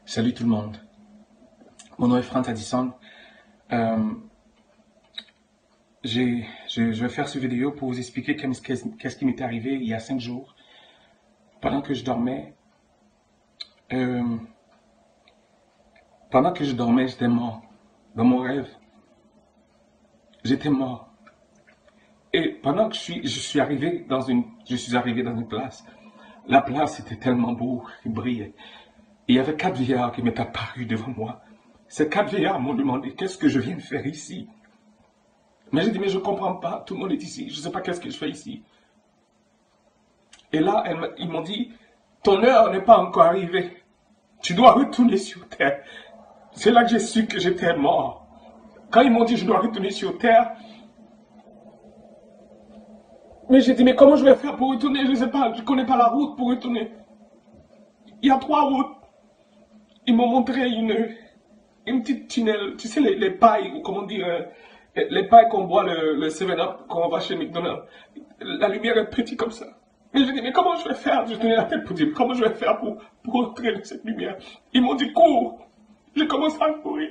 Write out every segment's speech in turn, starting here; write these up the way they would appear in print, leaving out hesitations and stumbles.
Salut tout le monde. Mon nom est Franz Addison. Euh, je vais faire cette vidéo pour vous expliquer qu'est-ce qui m'est arrivé il y a 5 jours. Pendant que je dormais, euh, j'étais mort. Dans mon rêve, j'étais mort. Et pendant que je suis arrivé dans une place. La place était tellement beau, et brillait. Et il y avait 4 vieillards qui m'étaient apparus devant moi. Ces 4 vieillards m'ont demandé qu'est-ce que je viens de faire ici. Mais j'ai dit, mais je ne comprends pas, tout le monde est ici, je ne sais pas qu'est-ce que je fais ici. Et là, ils m'ont dit, ton heure n'est pas encore arrivée, tu dois retourner sur terre. C'est là que j'ai su que j'étais mort. Quand ils m'ont dit, je dois retourner sur terre, mais j'ai dit, mais comment je vais faire pour retourner? Je ne sais pas, je ne connais pas la route pour retourner. Il y a 3 routes. Ils m'ont montré une petite tunnel, tu sais, les pailles, ou comment dire, les pailles qu'on boit le 7-Up quand on va chez McDonald's. La lumière est petite comme ça. Mais je dis, mais comment je vais faire? Je tenais la tête pour dire, comment je vais faire pour entrer dans cette lumière? Ils m'ont dit, cours. J'ai commencé à courir.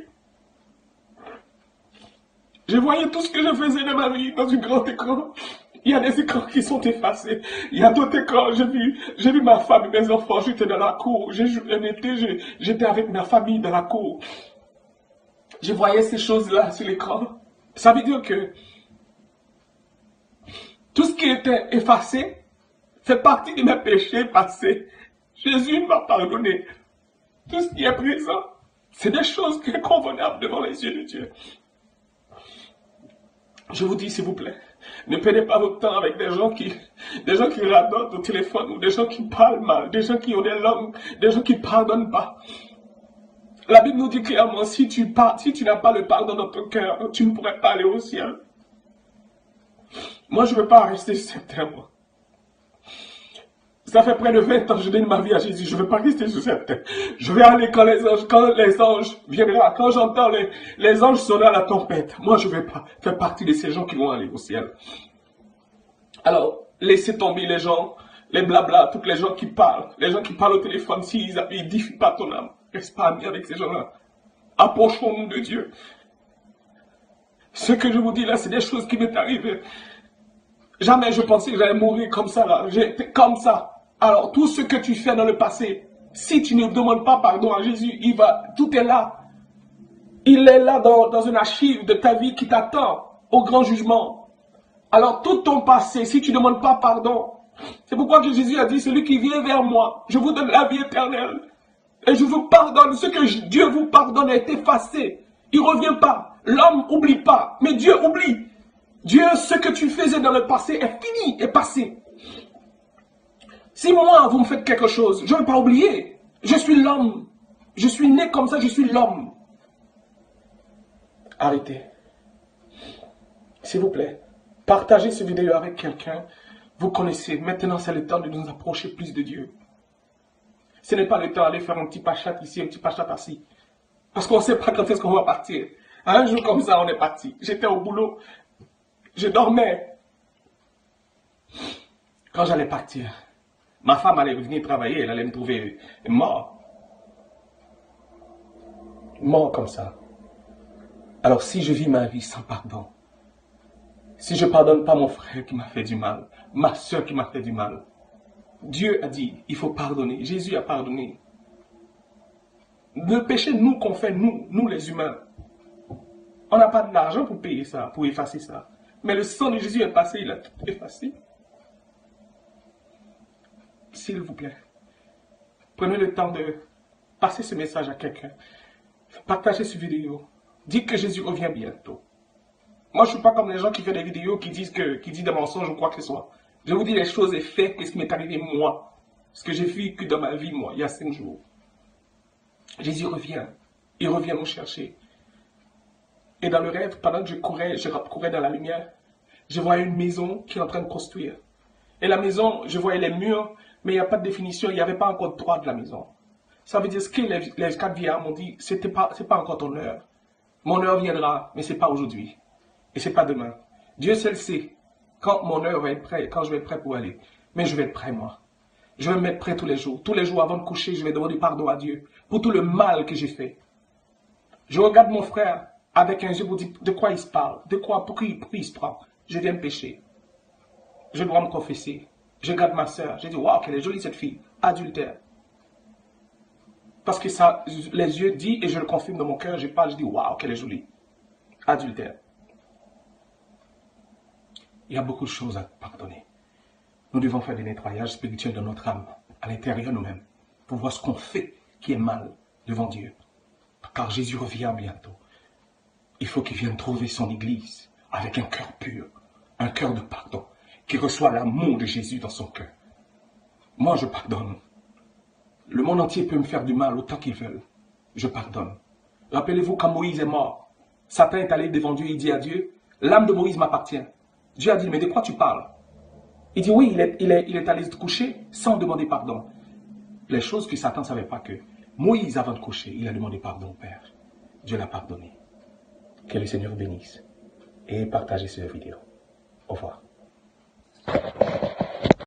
Je voyais tout ce que je faisais de ma vie dans un grand écran. Il y a des écrans qui sont effacés. Il y a d'autres écrans. J'ai vu ma femme et mes enfants. J'étais dans la cour. J'étais avec ma famille dans la cour. Je voyais ces choses-là sur l'écran. Ça veut dire que tout ce qui était effacé fait partie de mes péchés passés. Jésus m'a pardonné. Tout ce qui est présent, c'est des choses qui sont convenables devant les yeux de Dieu. Je vous dis, s'il vous plaît, ne perdez pas votre temps avec des gens qui radotent au téléphone, ou des gens qui parlent mal, des gens qui ont des langues, des gens qui ne pardonnent pas. La Bible nous dit clairement, si tu n'as pas le pardon dans ton cœur, tu ne pourrais pas aller au ciel. Moi, je ne veux pas rester sur cette terre, moi. Ça fait près de 20 ans que je donne ma vie à Jésus. Je ne veux pas rester sur cette terre. Je vais aller quand les anges viendront, quand j'entends les anges sonner à la tempête. Moi, je ne vais pas faire partie de ces gens qui vont aller au ciel. Alors, laissez tomber les gens, les blabla, tous les gens qui parlent au téléphone, s'ils n'édifient pas ton âme. Reste pas ami avec ces gens-là. Approchons-nous de Dieu. Ce que je vous dis là, c'est des choses qui m'est arrivées. Jamais je pensais que j'allais mourir comme ça là. J'étais comme ça. Alors, tout ce que tu fais dans le passé, si tu ne demandes pas pardon à Jésus, tout est là. Il est là dans une archive de ta vie qui t'attend au grand jugement. Alors, tout ton passé, si tu ne demandes pas pardon, c'est pourquoi que Jésus a dit, celui qui vient vers moi, je vous donne la vie éternelle. Et je vous pardonne. Ce que Dieu vous pardonne est effacé. Il ne revient pas. L'homme n'oublie pas, mais Dieu oublie. Dieu, ce que tu faisais dans le passé est fini, est passé. Si moi, vous me faites quelque chose, je ne vais pas oublier. Je suis l'homme. Je suis né comme ça, je suis l'homme. Arrêtez. S'il vous plaît, partagez cette vidéo avec quelqu'un. Vous connaissez, maintenant c'est le temps de nous approcher plus de Dieu. Ce n'est pas le temps d'aller faire un petit pachat ici, un petit pachat ici. Parce qu'on ne sait pas quand est-ce qu'on va partir. Un jour comme ça, on est parti. J'étais au boulot. Je dormais. Quand j'allais partir, ma femme allait venir travailler, elle allait me trouver mort. Mort comme ça. Alors si je vis ma vie sans pardon, si je ne pardonne pas mon frère qui m'a fait du mal, ma soeur qui m'a fait du mal, Dieu a dit, il faut pardonner. Jésus a pardonné. Le péché, nous, qu'on fait, nous les humains, on n'a pas d'argent pour payer ça, pour effacer ça. Mais le sang de Jésus est passé, il a tout effacé. S'il vous plaît, prenez le temps de passer ce message à quelqu'un. Partagez cette vidéo. Dites que Jésus revient bientôt. Moi, je ne suis pas comme les gens qui font des vidéos qui disent des mensonges ou quoi que ce soit. Je vous dis les choses et faits, qu'est-ce qui m'est arrivé moi. Ce que j'ai vécu dans ma vie, moi, il y a 5 jours. Jésus revient. Il revient nous chercher. Et dans le rêve, pendant que je courais dans la lumière, je voyais une maison qui est en train de construire. Et la maison, je voyais les murs, mais il n'y a pas de définition, il n'y avait pas encore de droit de la maison. Ça veut dire ce que les 4 vieillards m'ont dit, c'est pas encore ton heure. Mon heure viendra, mais ce n'est pas aujourd'hui. Et ce n'est pas demain. Dieu seul sait quand mon heure va être prêt, quand je vais être prêt pour aller. Mais je vais être prêt, moi. Je vais me mettre prêt tous les jours. Tous les jours avant de coucher, je vais demander pardon à Dieu pour tout le mal que j'ai fait. Je regarde mon frère avec un yeux pour dire de quoi il se parle, de quoi, pourquoi il se prend. Je viens me pécher. Je dois me confesser. Je regarde ma soeur. Je dis, waouh, qu'elle est jolie cette fille. Adultère. Parce que ça, les yeux disent, et je le confirme dans mon cœur, je parle, je dis, waouh, qu'elle est jolie. Adultère. Il y a beaucoup de choses à pardonner. Nous devons faire des nettoyages spirituels de notre âme, à l'intérieur nous-mêmes, pour voir ce qu'on fait qui est mal devant Dieu. Car Jésus revient bientôt. Il faut qu'il vienne trouver son Église avec un cœur pur, un cœur de pardon, qui reçoit l'amour de Jésus dans son cœur. Moi, je pardonne. Le monde entier peut me faire du mal autant qu'ils veulent. Je pardonne. Rappelez-vous quand Moïse est mort, Satan est allé devant Dieu et dit à Dieu, l'âme de Moïse m'appartient. Dieu a dit, mais de quoi tu parles? Il dit, oui, il est allé se coucher sans demander pardon. Les choses que Satan ne savait pas que Moïse, avant de coucher, il a demandé pardon au Père. Dieu l'a pardonné. Que le Seigneur bénisse et partagez cette vidéo. Au revoir.